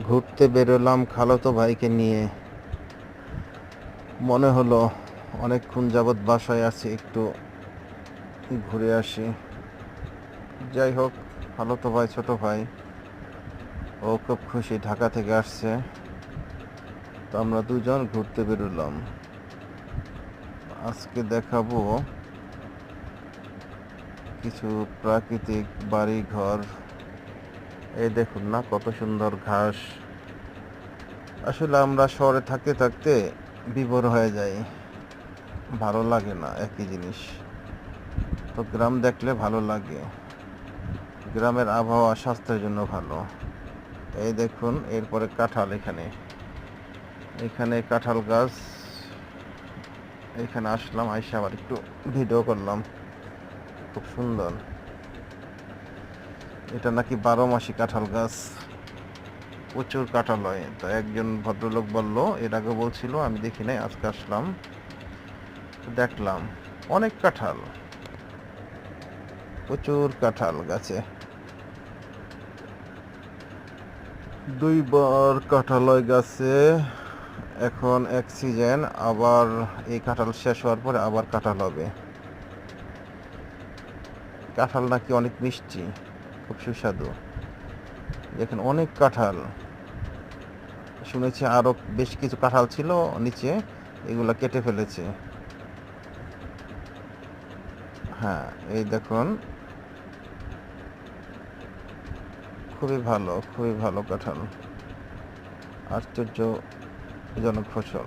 ঘুরতে বেরোলাম খালাতো ভাইকে নিয়ে। মনে হলো অনেকক্ষণ যাবৎ বাসায় আছি, একটু ঘুরে আসি। যাই হোক, খালাতো ভাই, ছোট ভাই, ও খুব খুশি, ঢাকা থেকে আসছে। তো আমরা দুজন ঘুরতে বেরোলাম। আজকে দেখাবো কিছু প্রাকৃতিক বাড়ি ঘর। এই দেখুন না, কত সুন্দর ঘাস। আসলে আমরা শহরে থাকতে থাকতে বিভোর হয়ে যাই, ভালো লাগে না একই জিনিস। তো গ্রাম দেখলে ভালো লাগে। গ্রামের আবহাওয়া স্বাস্থ্যের জন্য ভালো। এই দেখুন, এরপরে কাঁঠাল। এখানে এখানে কাঁঠাল গাছ। এখানে আসলাম, আইসা আবার একটু ভিডিও করলাম। খুব সুন্দর। এটা নাকি 12 মাসি কাঁঠাল গাছ, প্রচুর কাঁঠাল হয়। তো একজন ভদ্রলোক বলল, এর আগে বলছিল, আমি দেখি নাই, আজকে আসলাম, দেখলাম অনেক কাঁঠাল, প্রচুর কাঁঠাল গাছে। 2বার কাঁঠাল হয় গাছে। এখন এক সিজন, আবার এই কাঁঠাল শেষ হওয়ার পরে আবার কাঁঠাল হবে। কাঁঠাল নাকি অনেক মিষ্টি, খুব সুস্বাদু। দেখেন অনেক কাঁঠাল। শুনেছি আরো বেশ কিছু কাঁঠাল ছিল নিচে, এগুলা কেটে ফেলেছে। হ্যাঁ, এই দেখুন, খুবই ভালো, খুবই ভালো কাঁঠাল। আশ্চর্যজনক ফসল।